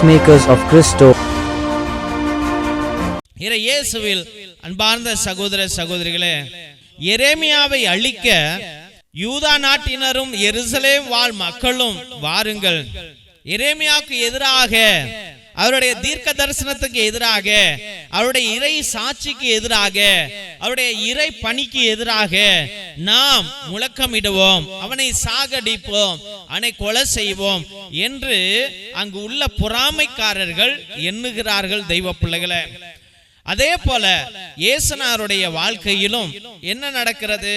peacemakers of Christo. இயேசுவில் அன்பார்ந்த சகோதர சகோதரிகளே, எரேமியாவை அழிக்க யூதா நாட்டினரும் எருசலேம் வாழ் மக்களும் வாருங்கள், எரேமியாவுக்கு எதிராக, அவருடைய தீர்க்க தரிசனத்துக்கு எதிராக, அவருடைய இறை சாட்சிக்கு எதிராக, அவருடைய இறை பணிக்கு எதிராக நாம் முழக்கமிடுவோம், அவனை சாகடிப்போம், அவனை கொலை செய்வோம் என்று அங்கு உள்ள பொறாமைக்காரர்கள் எண்ணுகிறார்கள் தெய்வ பிள்ளைகளே. அதே போல இயேசுநாதருடைய வாழ்க்கையிலும் என்ன நடக்கிறது?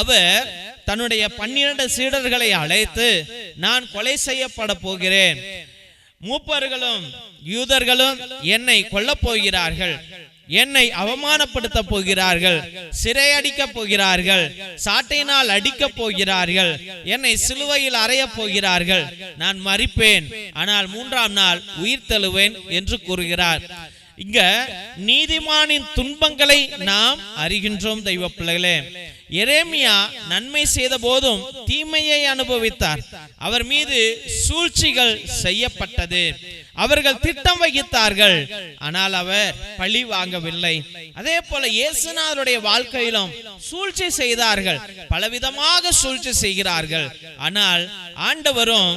அவர் தன்னுடைய 12 சீடர்களை அழைத்து, நான் கொலை செய்யப்பட போகிறேன், மூப்பர்களும் யூதர்களும் என்னை கொல்லப் போகிறார்கள், என்னை அவமானப்படுத்த போகிறார்கள், சிறையடிக்க போகிறார்கள், சாட்டையினால் அடிக்க போகிறார்கள், என்னை சிலுவையில் அறைய போகிறார்கள், நான் மரிப்பேன், ஆனால் 3ஆம் நாள் உயிர் தெழுவேன் என்று கூறுகிறார். இங்க நீதிமானின் துன்பங்களை நாம் அறிகின்றோம் தெய்வ பிள்ளைகளே. எரேமியா நன்மை செய்த போதும் தீமையை அனுபவித்தார். அவர் மீது சூழ்ச்சிகள் செய்யப்பட்டது, அவர்கள் திட்டம் வகித்தார்கள், ஆனால் அவர் பழி வாங்கவில்லை. அதே போல இயேசுநாதருடைய வாழ்க்கையிலும் சூழ்ச்சி செய்தார்கள், பலவிதமாக சூழ்ச்சி செய்கிறார்கள், ஆனால் ஆண்டவரும்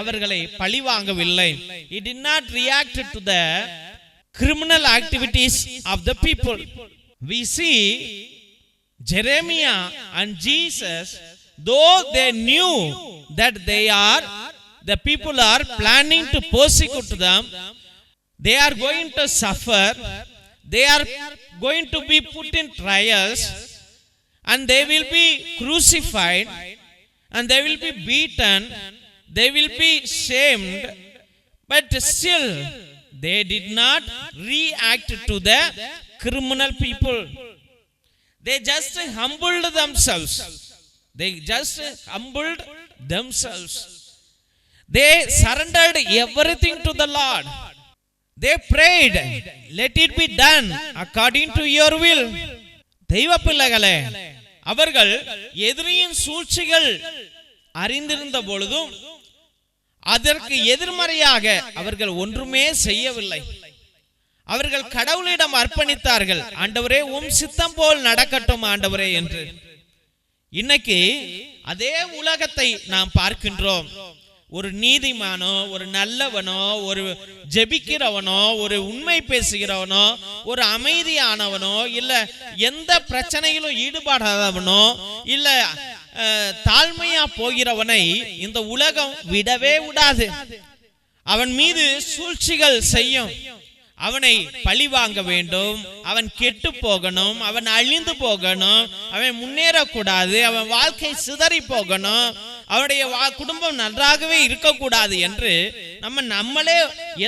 அவர்களை பழி வாங்கவில்லை. He did not react to the criminal activities of the people. We see Jeremiah and Jesus, though they knew that the people are planning to persecute them, they are going to suffer, they are going to be put in trials, and they will be crucified, and they will be beaten, they will be shamed, but still they did not react to the criminal people. They just humbled themselves. They just humbled themselves. They surrendered everything to the Lord. They prayed, let it be done according to your will. தெய்வ பிள்ளைகளே, அவர்கள் எதிரியின் சூழ்ச்சிகள் அறிந்திருந்த பொழுதும் அதற்கு எதிர்மறையாக அவர்கள் ஒன்றுமே செய்யவில்லை. அவர்கள் கடவுளிடம் அர்ப்பணித்தார்கள், ஆண்டவரே உம் சித்தம் போல் நடக்கட்டும் ஆண்டவரே என்று. இன்னைக்கு அதே உலகத்தை நாம் பார்க்கின்றோம். ஒரு நீதிமானோ, ஒரு நல்லவனோ, ஒரு ஜெபிக்கிறவனோ, ஒரு உண்மை பேசுகிறவனோ, ஒரு அமைதியானவனோ, இல்ல எந்த பிரச்சனையிலும் ஈடுபடாதவனோ, இல்ல தாழ்மையா போகிறவனை இந்த உலகம் விடவே விடாது. அவன் மீது சூழ்ச்சிகள் செய்யும், அவனை பழி வாங்க வேண்டும், அவன் கெட்டு போகணும், அவன் அழிந்து போகணும், அவன் முன்னேறக்கூடாது, அவன் வாழ்க்கை சிதறி போகணும், அவனுடைய குடும்பம் நன்றாகவே இருக்கக்கூடாது என்று நம்மளே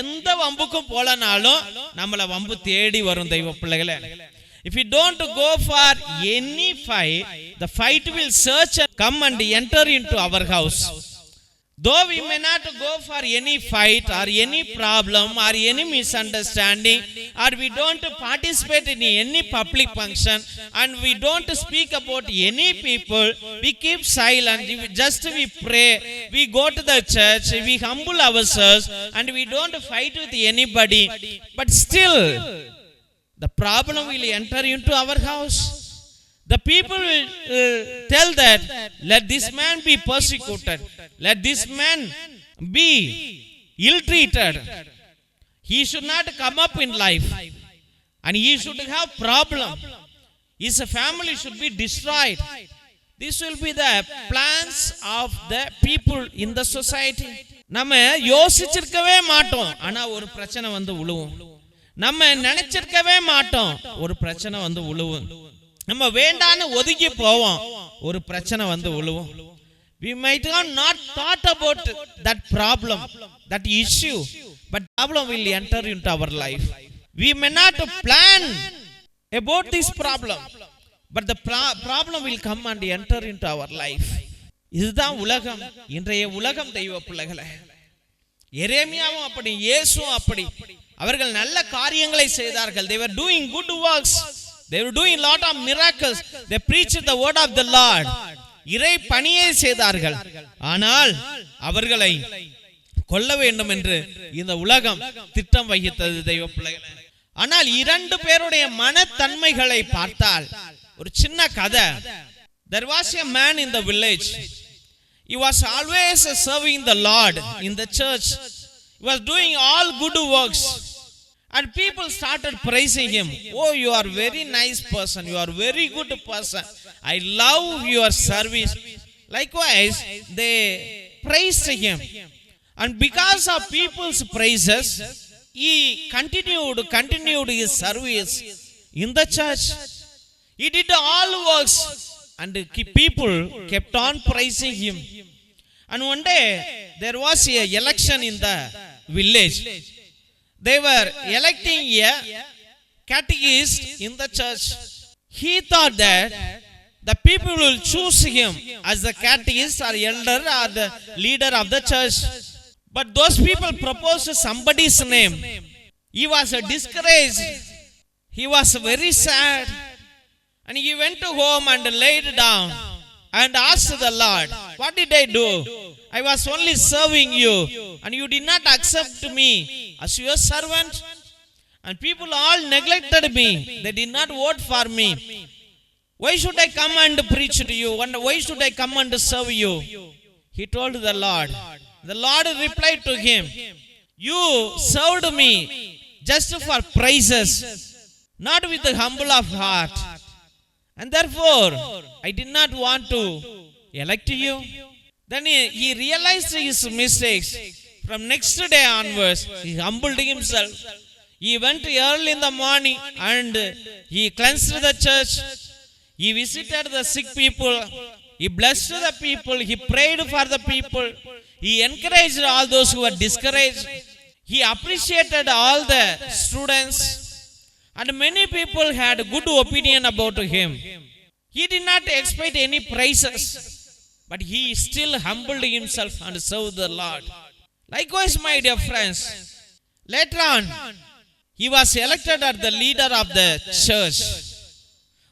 எந்த வம்புக்கும் போலனாலும் நம்மளை வம்பு தேடி வரும் தெய்வ பிள்ளைகளே. If you don't go for any fight, the fight will search and come and enter into our house. Though we may not go for any fight or any problem or any misunderstanding, or we don't participate in any public function, and we don't speak about any people, we keep silent, we pray, we go to the church, we humble ourselves, and we don't fight with anybody, but still the problem will enter into our house. The people will tell that, let this man be persecuted, let this man be ill-treated, he should not come up in life, and he should have problem, his family should be destroyed. This will be the plans of the people in the society. நம்ம யோசிச்சிருக்கவே மாட்டோம், ஆனா ஒரு பிரச்சனை வந்து விழுவும். நம்ம நினைச்சிருக்கவே மாட்டோம், ஒரு பிரச்சனை வந்து விழுவும். நம்ம வேண்டான்னு ஒதுக்கி போவோம், ஒரு பிரச்சனை வந்து விழுவும். We might have not thought about that problem, that issue, but problem will enter into our life. We may not plan about this problem, but the problem will come and enter into our life. இதுதான் உலகம், இன்றைய உலகம் தெய்வ பிள்ளைகளே. எரேமியாவும் அப்படி, இயேசுவும் அப்படி. அவர்கள் நல்ல காரியங்களை செய்தார்கள். They were doing good works. They were doing lot of miracles. They preached the word of the Lord. இறை பணியை செய்தார்கள். ஆனால் அவர்களை கொல்ல வேண்டும் என்று இந்த உலகம் திட்டம் வகித்தது தெய்வ பிள்ளைகளே. ஆனால் இரண்டு பேருடைய மனத்தன்மைகளை பார்த்தால் ஒரு சின்ன கதை. There was a man in the village. He was always serving the Lord in the church. He was doing all good works. And people started praising him. Oh, you are very nice person. You are very good person. I love your service. Likewise, they praised him. And because of people's praises, he continued his service in the church. He did all works. And people kept on praising him. And one day there was an election in the village. They were electing a catechist in the church. He thought that the people will choose him as the catechist or elder or the leader of the church. But those people proposed somebody's name. He was discouraged. He was very sad. And he went to home and laid down and asked the Lord, what did I do? I was only serving you and you did not accept me as your servant. And people all neglected me. They did not vote for me. Why should I come and preach to you? And why should I come and serve you? He told the Lord. The Lord replied to him, you served me just for praises, not with the humble of heart. And therefore, I did not want to elect you. Then he realized his mistakes. From next day onwards, he humbled himself. He went early in the morning and he cleansed the church. He visited the sick people. He blessed the people. He prayed for the people. He encouraged all those who were discouraged. He appreciated all the students. And many people had good opinion about him. He did not expect any praises, but he still humbled himself and served the Lord. Likewise, my dear friends, later on, he was elected as the leader of the church.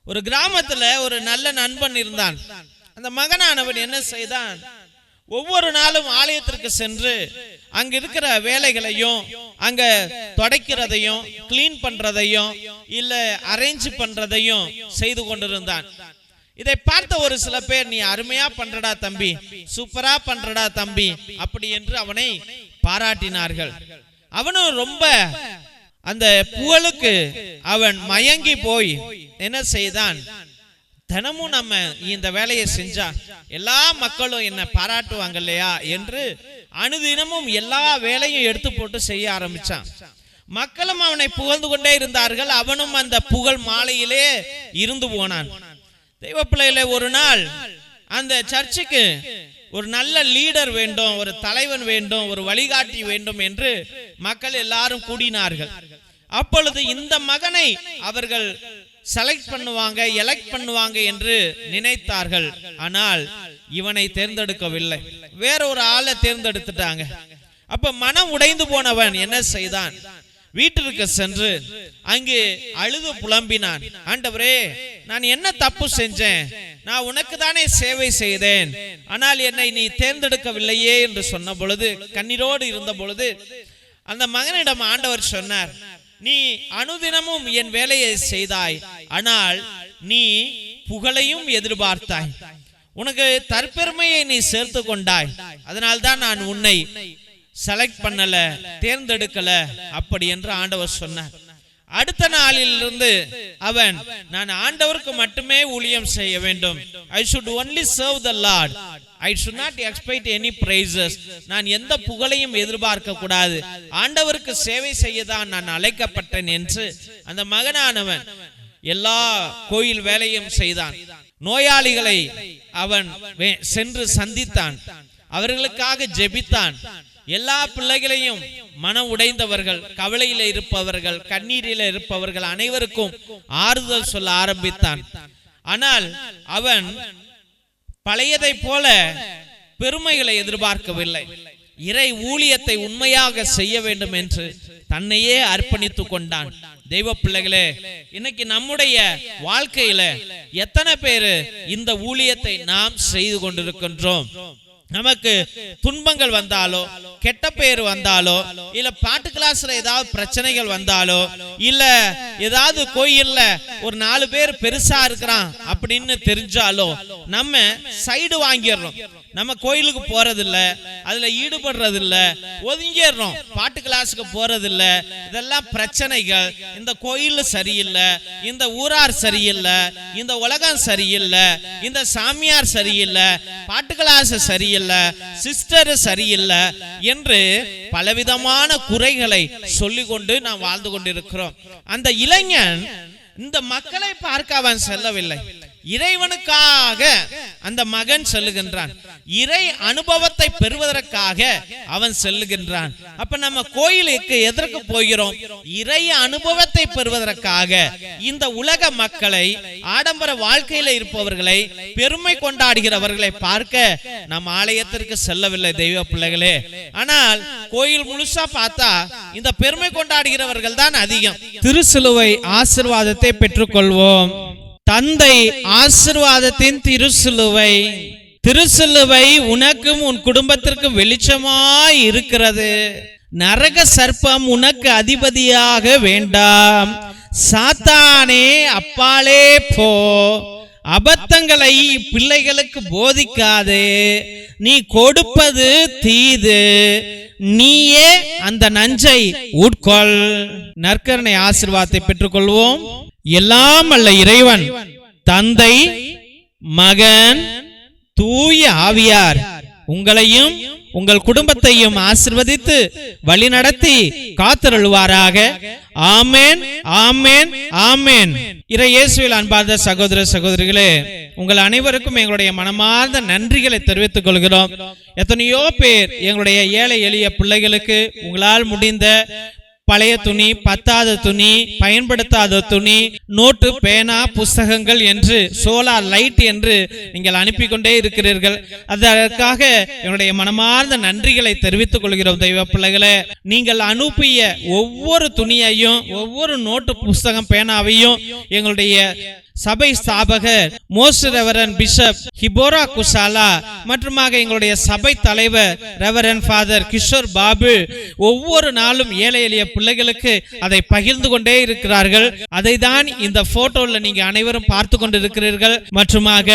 ஒரு கிராமத்துல ஒரு நல்ல நண்பன் இருந்தான். அந்த மகனானவன் என்ன செய்தான்? ஒவ்வொரு நாளும் ஆலயத்திற்கு சென்று அங்க இருக்கிற வேலைகளையும் அங்க துடைக்கிறதையும் கிளீன் பண்றதையும் இல்ல அரேஞ்ச் பண்றதையும் செய்து கொண்டிருந்தான். இதை பார்த்த ஒரு சில பேர், நீ அருமையா பண்றடா தம்பி, சூப்பரா பண்றடா தம்பி அப்படி என்று அவனை பாராட்டினார்கள். அவனும் ரொம்ப அந்த புகழுக்கு அவன் மயங்கி போய் என்ன செய்தான்? தினமும் நம்ம இந்த வேலையை செஞ்சா எல்லா மக்களும் என்ன பாராட்டுவாங்க இல்லையா என்று அனுதினமும் எல்லா வேலையும் எடுத்து போட்டு செய்ய ஆரம்பிச்சான். மக்களும் அவனை புகழ்ந்து கொண்டே இருந்தார்கள். அவனும் அந்த புகழ் மாலையிலே இருந்து போனான். தெய்வ பிள்ளைகளே, ஒரு நாள் அந்த சர்ச்சுக்கு ஒரு நல்ல லீடர் வேண்டும், ஒரு தலைவன் வேண்டும், ஒரு வழிகாட்டி வேண்டும் என்று மக்கள் எல்லாரும் கூடினார்கள். அப்பொழுது இந்த மகனை அவர்கள் செலக்ட் பண்ணுவாங்க, எலெக்ட் பண்ணுவாங்க என்று நினைத்தார்கள். ஆனால் இவனை தேர்ந்தெடுக்கவில்லை, வேற ஒரு ஆளை தேர்ந்தெடுத்துட்டாங்க. அப்ப மனம் உடைந்து போனவன் என்ன செய்தான்? வீட்டிற்கு சென்று அங்கு அழுது புலம்பினான். ஆண்டவரே, நான் என்ன தப்பு செஞ்சேன்? நான் உனக்கு தானே சேவை செய்தேன், ஆனால் என்னை நீ தேர்ந்தெடுக்கவில்லையே என்று சொன்ன பொழுது, கண்ணீரோடு இருந்த பொழுது அந்த மகனிடம் ஆண்டவர் சொன்னார், நீ அனுதினமும் என் வேலையை செய்தாய், ஆனால் நீ புகழையும் எதிர்பார்த்தாய், உனக்கு தற்பெருமையை நீ சேர்த்து கொண்டாய், அதனால்தான் நான் உன்னை செலக்ட் பண்ணல, தேர்ந்தெடுக்கல அப்படி என்று ஆண்டவர் சொன்னார். அடுத்த நாளிலிருந்து அவன், நான் ஆண்டவருக்கு மட்டுமே ஊழியம் செய்ய வேண்டும், I should only serve the Lord, I should not expect any praises, நான் எந்த புகழையும் எதிர்பார்க்க கூடாது, ஆண்டவருக்கு சேவை செய்யதான் நான் அழைக்கப்பட்டேன் என்று அந்த மகனானவன் எல்லா கோயில் வேலையும் செய்தான். நோயாளிகளை அவன் சென்று சந்தித்தான், அவர்களுக்காக ஜெபித்தான். எல்லா பிள்ளைகளையும் மனம் உடைந்தவர்கள், கவலையில இருப்பவர்கள், கண்ணீரில இருப்பவர்கள் அனைவருக்கும் ஆறுதல் சொல்ல ஆரம்பித்தான். ஆனால் அவன் பழையதை போல பெருமைகளை எதிர்பார்க்கவில்லை. இறை ஊழியத்தை உண்மையாக செய்ய வேண்டும் என்று தன்னையே அர்ப்பணித்துக் கொண்டான். தெய்வ பிள்ளைகளே, இன்னைக்கு நம்முடைய வாழ்க்கையில எத்தனை பேரு இந்த ஊழியத்தை நாம் செய்து கொண்டிருக்கின்றோம்? நமக்கு துன்பங்கள் வந்தாலோ, கெட்ட பேர் வந்தாலோ, இல்ல பாட்டு கிளாஸ்ல ஏதாவது பிரச்சனைகள் வந்தாலோ, இல்ல ஏதாவது கோயில்ல ஒரு 4 பேர் பெருசா இருக்கிறான் அப்படின்னு தெரிஞ்சாலோ நம்ம சைடு வாங்கிடுறோம். நம்ம கோயிலுக்கு போறதில்ல, அதுல ஈடுபடுறதில்ல, ஒதுங்கிடுறோம். பாட்டு கிளாஸுக்கு போறதில்ல. இதெல்லாம் பிரச்சனைகள். இந்த கோயில் சரியில்லை, இந்த ஊரார் சரியில்லை, இந்த உலகம் சரியில்லை, இந்த சாமியார் சரியில்லை, பாட்டு கிளாஸ் சரியில்லை, சிஸ்டர் சரியில்லை என்று பலவிதமான குறைகளை சொல்லிக்கொண்டு நாம் வாழ்ந்து கொண்டிருக்கிறோம். அந்த இளைஞன் இந்த மக்களை பார்க்க அவன் செல்லவில்லை, இறைவனுக்காக அந்த மகன் செல்லுகின்றான். இறை அனுபவத்தை பெறுவதற்காக அவன் செல்லுகின்றான். அப்ப நம்ம கோயிலுக்கு எதற்கு போகிறோம்? இறை அனுபவத்தை பெறுவதற்காக. இந்த உலக மக்களை, ஆடம்பர வாழ்க்கையில இருப்பவர்களை, பெருமை கொண்டாடுகிறவர்களை பார்க்க நம் ஆலயத்திற்கு செல்லவில்லை தெய்வ பிள்ளைகளே. ஆனால் கோயில் முழுசா பார்த்தா இந்த பெருமை கொண்டாடுகிறவர்கள் தான் அதிகம். திருச்சிலுவை ஆசீர்வாதத்தை பெற்றுக்கொள்வோம். தந்தை ஆசீர்வாதத்தின் திருச்சிலுவை. திருச்சிலுவை உனக்கும் உன் குடும்பத்திற்கும் வெளிச்சமாய் இருக்கிறது. நரக சர்ப்பம் உனக்கு அதிபதியாக வேண்டாம். சாத்தானே அப்பாலே போ. அபத்தங்களை பிள்ளைகளுக்கு போதிக்காதே. நீ கொடுப்பது தீது, நீயே அந்த நஞ்சை உட்கொள். நற்கருணை ஆசீர்வாதத்தை பெற்றுக்கொள்வோம். எல்லாம் அல்ல இறைவன், தந்தை, மகன், தூய ஆவியார் உங்களையும் உங்கள் குடும்பத்தையும் ஆசீர்வதித்து வழி நடத்தி காத்தருள்வாராக. ஆமேன், ஆமேன், ஆமேன். இறை இயேசுவில் அன்பார்ந்த சகோதர சகோதரிகளே, உங்கள் அனைவருக்கும் எங்களுடைய மனமார்ந்த நன்றிகளை தெரிவித்துக் கொள்கிறோம். எத்தனையோ பேர் எங்களுடைய ஏழை எளிய பிள்ளைகளுக்கு உங்களால் முடிந்த பழைய துணி, பத்தாத துணி, பயன்படுத்தாத துணி, நோட்டு, பேனா, புஸ்தகங்கள் என்று சோலார் லைட் என்று நீங்கள் அனுப்பி கொண்டே இருக்கிறீர்கள். அதற்காக என்னுடைய மனமார்ந்த நன்றிகளை தெரிவித்துக் கொள்கிறோம் தெய்வ பிள்ளைகளே. நீங்கள் அனுப்பிய ஒவ்வொரு துணியையும், ஒவ்வொரு நோட்டு, புஸ்தகம், பேனாவையும் எங்களுடைய சபை ஸ்தாபகர் மோஸ்ட் ரெவரண்ட் பிஷப் ஹிபோரா குசாலா மற்றும் எங்களுடைய சபை தலைவர் ரெவரண்ட் ஃபாதர் கிஷோர் பாபு ஒவ்வொரு நாளும் ஏழை எளிய பிள்ளைகளுக்கு அதை பகிர்ந்து கொண்டே இருக்கிறார்கள். அதை தான் இந்த போட்டோல நீங்க அனைவரும் பார்த்து கொண்டிருக்கிறீர்கள். மற்றுமாக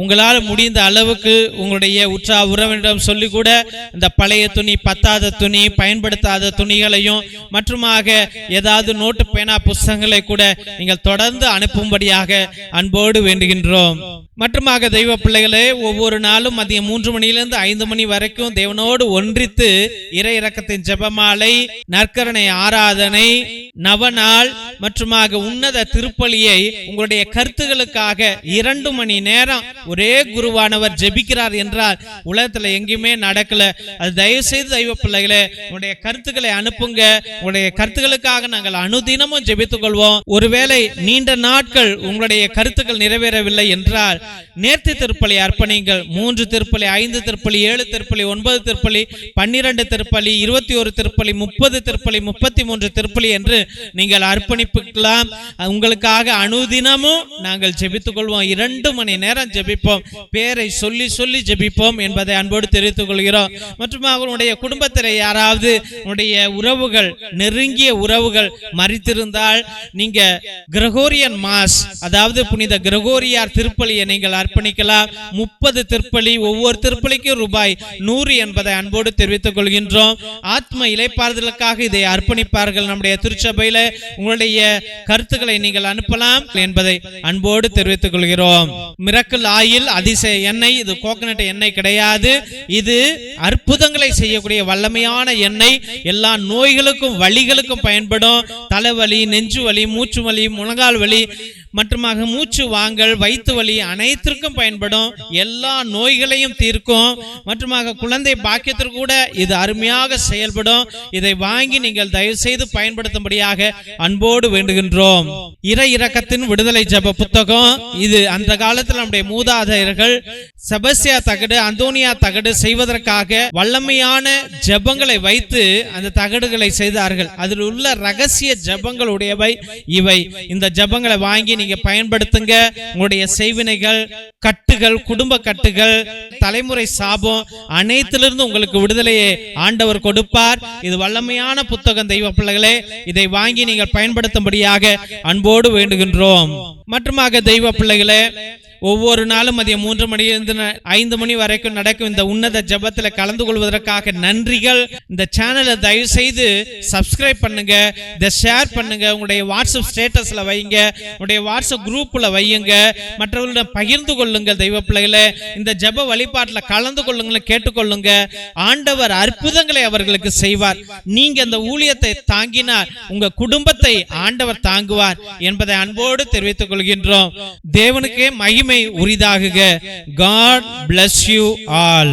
உங்களால் முடிந்த அளவுக்கு உங்களுடைய உற்றா உறவினரிடம் சொல்லி கூட இந்த பழைய துணி, பத்தாத துணி, பயன்படுத்தாத துணிகளையும் மற்றுமாக ஏதாவது நோட்டு, பேனா, புஸ்தகங்களை கூட நீங்கள் தொடர்ந்து அனுப்பும்படியாக அன்போடு வேண்டுகின்றோம். மற்றுமாக தெய்வ பிள்ளைகளே, ஒவ்வொரு நாளும் மதியம் 3 மணியிலிருந்து 5 மணி வரைக்கும் தேவனோடு ஒன்றித்து இறை இரக்கத்தின் ஜெபமாலை, நற்கருணை ஆராதனை, நவநாள் மற்றுமாக உன்னத திருப்பலியை உங்களுடைய கருத்துகளுக்காக 2 மணி நேரம் ஒரே குருவானவர் ஜெபிக்கிறார் என்றால் உலகத்துல எங்கேயுமே நடக்கல. அது தயவு செய்து தெய்வ பிள்ளைகளே உங்களுடைய கருத்துக்களை அனுப்புங்க. உங்களுடைய கருத்துக்களுக்காக நாங்கள் அனுதினமும் ஜெபித்துக் கொள்வோம். ஒருவேளை நீண்ட நாட்கள் உங்களுடைய கருத்துக்கள் நிறைவேறவில்லை என்றால் நேர்த்தி திருப்பலி அர்ப்பணிங்கள். 3 திருப்பலி, 5 திருப்பலி, 7 திருப்பலி, 9 திருப்பலி, 12 திருப்பலி, 21 திருப்பலி, 30 திருப்பலி, 33 திருப்பலி என்று நீங்கள் அர்ப்பணிப்புக்கலாம். உங்களுக்காக அனுதினமும் நாங்கள் ஜெபித்துக் கொள்வோம். 2 மணி நேரம் ஜெபிப்போம். பேரை சொல்லி சொல்லி ஜெபிப்போம் என்பதை அன்போடு தெரிவித்துக் கொள்கிறோம். மற்றும் அவருடைய குடும்பத்தில் யாராவது உங்களுடைய உறவுகள், நெருங்கிய உறவுகள் மரித்திருந்தால் நீங்க கிரகோரியன் மாஸ், அதாவது புனித கிரகோரியார் திருப்பலியை நீங்கள் அர்ப்பணிக்கலாம். 30 திருப்பலி, ஒவ்வொரு திருப்பலிக்கும் ரூபாய் 100 என்பதை அன்போடு தெரிவித்துக் கொள்கின்றோம். ஆத்ம இளைப்பாறுதலுக்காக இதை அர்ப்பணிப்பார்கள். நம்முடைய திருச்சபையில உங்களுடைய கருத்துக்களை நீங்கள் அனுப்பலாம் என்பதை அன்போடு தெரிவித்துக் கொள்கிறோம். மிரக்கல் ஆயில் அதிசய எண்ணெய், இது கோகனட் எண்ணெய் கிடையாது. இது அற்புதங்களை செய்யக்கூடிய வல்லமையான எண்ணெய். எல்லா நோய்களுக்கும் வலிகளுக்கும் பயன்படும். தலைவலி, நெஞ்சு வலி, மூச்சு வலி, முழங்கால் வலி மற்றுமாக மூச்சு வாங்கல், வயிற்று வலி அனைத்திற்கும் பயன்படும். எல்லா நோய்களையும் தீர்க்கும். மற்றுமாக குழந்தை பாக்கியத்திற்கு கூட இது அருமையாக செயல்படும். இதை வாங்கி நீங்கள் தயவு செய்து பயன்படுத்தும்படியாக அன்போடு வேண்டுகின்றோம். இறை இரக்கத்தின் விடுதலை ஜெப புத்தகம். இது அந்த காலத்தில் நம்முடைய மூதாதையர்கள் செபஸ்தியா தகடு, அந்தோனியா தகடு செய்வதற்காக வல்லமையான ஜெபங்களை வைத்து அந்த தகடுகளை செய்தார்கள். அதில் உள்ள ரகசிய ஜெபங்களுடையவை இவை. இந்த ஜெபங்களை வாங்கி நீங்க பயன்படுத்துங்க. உங்களுடைய செய்வினைகள், கட்டுகள், குடும்ப கட்டுகள், தலைமுறை சாபம் அனைத்திலிருந்து உங்களுக்கு விடுதலையை ஆண்டவர் கொடுப்பார். இது வல்லமையான புத்தகம் தெய்வ பிள்ளைகளே. இதை வாங்கி நீங்கள் பயன்படுத்தும்படியாக அன்போடு வேண்டுகின்றோம். மற்றுமாக தெய்வ பிள்ளைகளே, ஒவ்வொரு நாளும் மதியம் 3 மணியிலிருந்து 5 மணி வரைக்கும் நடக்கும் இந்த உன்னத ஜெபத்துல கலந்து கொள்வதற்காக நன்றிகள். இந்த சேனலை தயவு செய்து சப்ஸ்கிரைப் பண்ணுங்க, இதை ஷேர் பண்ணுங்க, உங்களுடைய வாட்ஸ்அப் ஸ்டேட்டஸ்ல வைங்க, உங்களுடைய வாட்ஸ்அப் குரூப்ல வையுங்க, மற்றவர்களிடம் பகிர்ந்து கொள்ளுங்க. தெய்வ பிள்ளைகளே, இந்த ஜெப வழிபாட்டுல கலந்து கொள்ளுங்க, கேட்டுக்கொள்ளுங்க. ஆண்டவர் அற்புதங்களை அவர்களுக்கு செய்வார். நீங்க இந்த ஊழியத்தை தாங்கினார், உங்க குடும்பத்தை ஆண்டவர் தாங்குவார் என்பதை அன்போடு தெரிவித்துக் கொள்கின்றோம். தேவனுக்கே மகிமை உரிதாகுக. God bless you all.